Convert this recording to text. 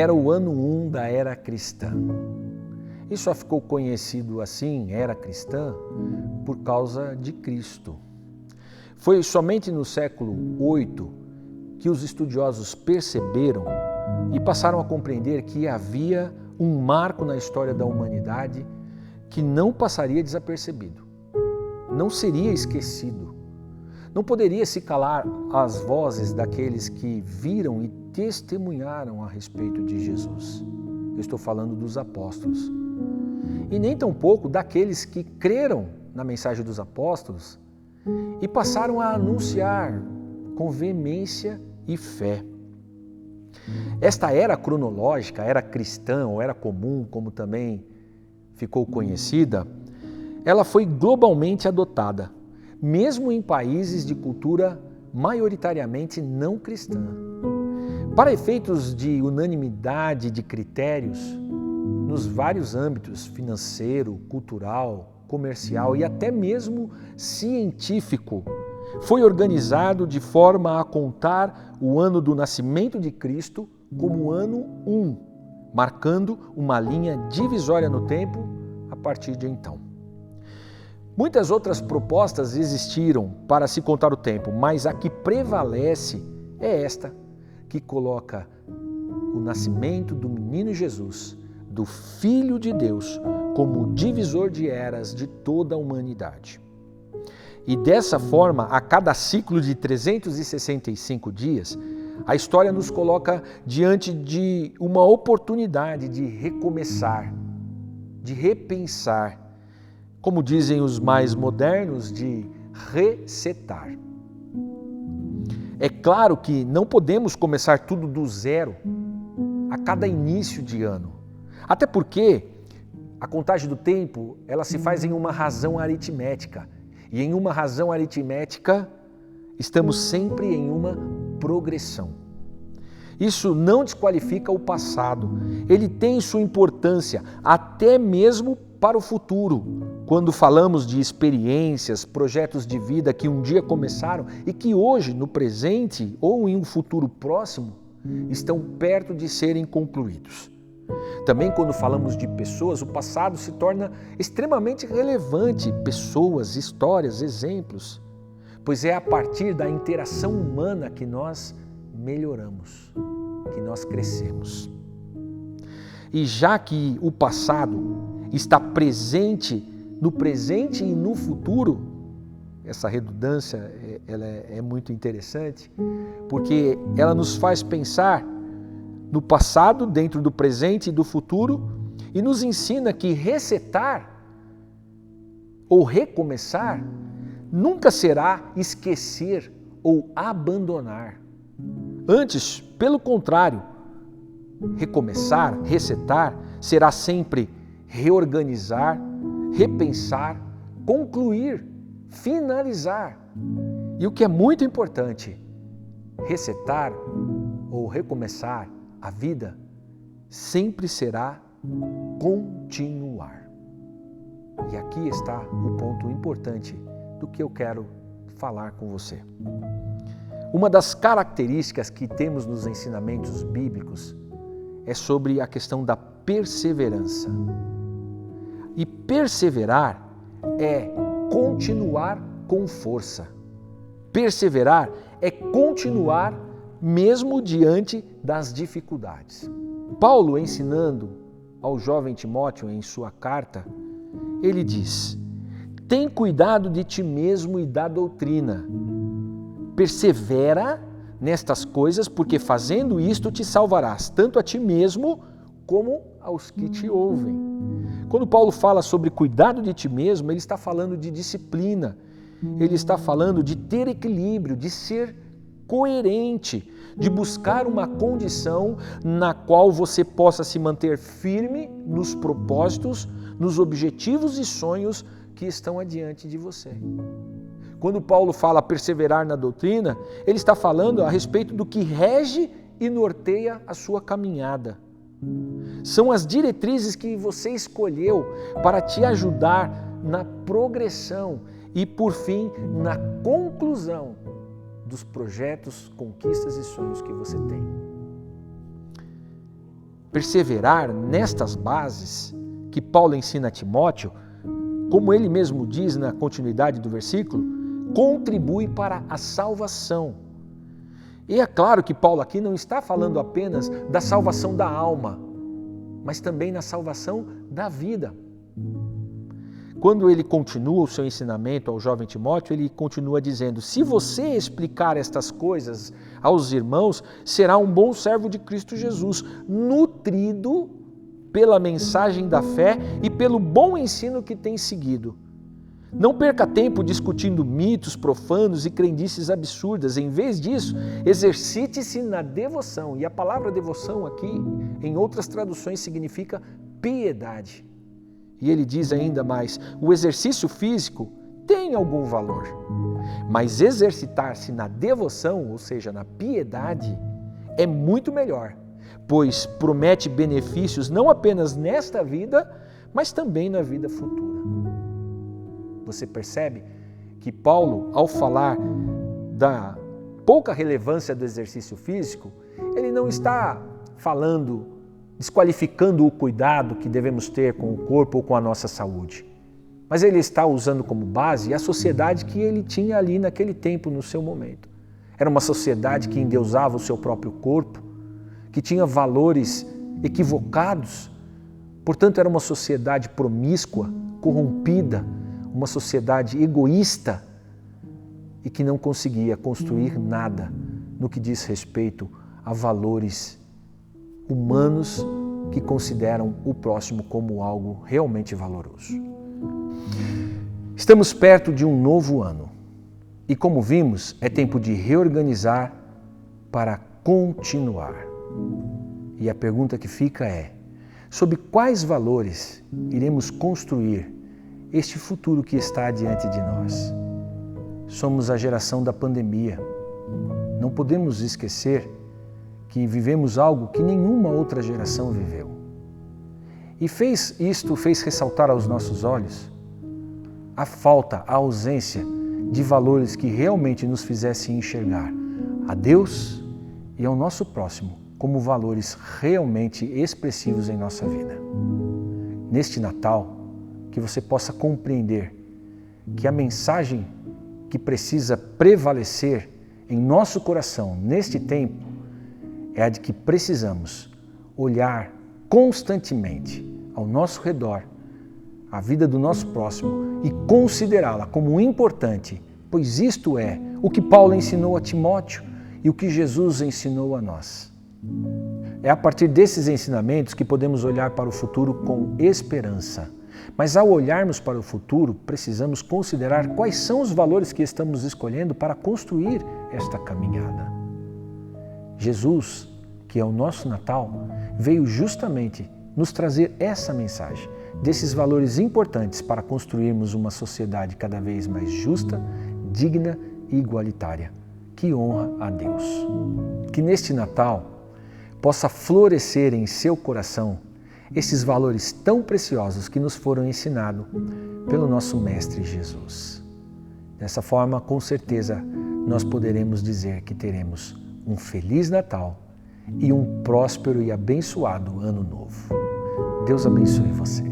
Era o ano 1 da era cristã. E só ficou conhecido assim, era cristã, por causa de Cristo. Foi somente no século VIII que os estudiosos perceberam e passaram a compreender que havia um marco na história da humanidade que não passaria desapercebido, não seria esquecido, não poderia se calar as vozes daqueles que viram e testemunharam a respeito de Jesus. Eu estou falando dos apóstolos. E nem tampouco daqueles que creram na mensagem dos apóstolos e passaram a anunciar com veemência e fé. Esta era cronológica, era cristã ou era comum, como também ficou conhecida, ela foi globalmente adotada, mesmo em países de cultura maioritariamente não cristã. Para efeitos de unanimidade de critérios, nos vários âmbitos financeiro, cultural, comercial e até mesmo científico, foi organizado de forma a contar o ano do nascimento de Cristo como o ano 1, marcando uma linha divisória no tempo a partir de então. Muitas outras propostas existiram para se contar o tempo, mas a que prevalece é esta, que coloca o nascimento do menino Jesus, do Filho de Deus, como divisor de eras de toda a humanidade. E dessa forma, a cada ciclo de 365 dias, a história nos coloca diante de uma oportunidade de recomeçar, de repensar, como dizem os mais modernos, de resetar. É claro que não podemos começar tudo do zero a cada início de ano. Até porque a contagem do tempo, ela se faz em uma razão aritmética. E em uma razão aritmética, estamos sempre em uma progressão. Isso não desqualifica o passado. Ele tem sua importância, até mesmo para o futuro, quando falamos de experiências, projetos de vida que um dia começaram e que hoje, no presente ou em um futuro próximo, estão perto de serem concluídos. Também quando falamos de pessoas, o passado se torna extremamente relevante. Pessoas, histórias, exemplos. Pois é a partir da interação humana que nós melhoramos, que nós crescemos. E já que o passado está presente no presente e no futuro, essa redundância ela é muito interessante, porque ela nos faz pensar no passado, dentro do presente e do futuro, e nos ensina que resetar ou recomeçar nunca será esquecer ou abandonar. Antes, pelo contrário, recomeçar, resetar, será sempre reorganizar, repensar, concluir, finalizar. E o que é muito importante, resetar ou recomeçar a vida sempre será continuar. E aqui está o ponto importante do que eu quero falar com você. Uma das características que temos nos ensinamentos bíblicos é sobre a questão da perseverança. E perseverar é continuar com força. Perseverar é continuar mesmo diante das dificuldades. Paulo, ensinando ao jovem Timóteo em sua carta, ele diz: tem cuidado de ti mesmo e da doutrina. Persevera nestas coisas, porque fazendo isto te salvarás, tanto a ti mesmo como aos que te ouvem. Quando Paulo fala sobre cuidado de ti mesmo, ele está falando de disciplina, ele está falando de ter equilíbrio, de ser coerente, de buscar uma condição na qual você possa se manter firme nos propósitos, nos objetivos e sonhos que estão adiante de você. Quando Paulo fala perseverar na doutrina, ele está falando a respeito do que rege e norteia a sua caminhada. São as diretrizes que você escolheu para te ajudar na progressão e, por fim, na conclusão dos projetos, conquistas e sonhos que você tem. perseverar nestas bases que Paulo ensina a Timóteo, como ele mesmo diz na continuidade do versículo, contribui para a salvação. E é claro que Paulo aqui não está falando apenas da salvação da alma, mas também na salvação da vida. Quando ele continua o seu ensinamento ao jovem Timóteo, ele continua dizendo: se você explicar estas coisas aos irmãos, será um bom servo de Cristo Jesus, nutrido pela mensagem da fé e pelo bom ensino que tem seguido. Não perca tempo discutindo mitos profanos e crendices absurdas. Em vez disso, exercite-se na devoção. E a palavra devoção aqui, em outras traduções, significa piedade. E ele diz ainda mais: o exercício físico tem algum valor, mas exercitar-se na devoção, ou seja, na piedade, é muito melhor, pois promete benefícios não apenas nesta vida, mas também na vida futura. Você percebe que Paulo, ao falar da pouca relevância do exercício físico, ele não está desqualificando o cuidado que devemos ter com o corpo ou com a nossa saúde. Mas ele está usando como base a sociedade que ele tinha ali naquele tempo, no seu momento. Era uma sociedade que endeusava o seu próprio corpo, que tinha valores equivocados. Portanto, era uma sociedade promíscua, corrompida, uma sociedade egoísta e que não conseguia construir nada no que diz respeito a valores humanos que consideram o próximo como algo realmente valoroso. Estamos perto de um novo ano e, como vimos, é tempo de reorganizar para continuar. E a pergunta que fica é: sob quais valores iremos construir este futuro que está diante de nós? Somos a geração da pandemia. Não podemos esquecer que vivemos algo que nenhuma outra geração viveu. E fez ressaltar aos nossos olhos a falta, a ausência de valores que realmente nos fizessem enxergar a Deus e ao nosso próximo como valores realmente expressivos em nossa vida. Neste Natal, que você possa compreender que a mensagem que precisa prevalecer em nosso coração neste tempo é a de que precisamos olhar constantemente ao nosso redor, a vida do nosso próximo e considerá-la como importante, pois isto é o que Paulo ensinou a Timóteo e o que Jesus ensinou a nós. É a partir desses ensinamentos que podemos olhar para o futuro com esperança. Mas ao olharmos para o futuro, precisamos considerar quais são os valores que estamos escolhendo para construir esta caminhada. Jesus, que é o nosso Natal, veio justamente nos trazer essa mensagem, desses valores importantes para construirmos uma sociedade cada vez mais justa, digna e igualitária, que honra a Deus. Que neste Natal possa florescer em seu coração esses valores tão preciosos que nos foram ensinados pelo nosso Mestre Jesus. Dessa forma, com certeza, nós poderemos dizer que teremos um Feliz Natal e um próspero e abençoado Ano Novo. Deus abençoe você.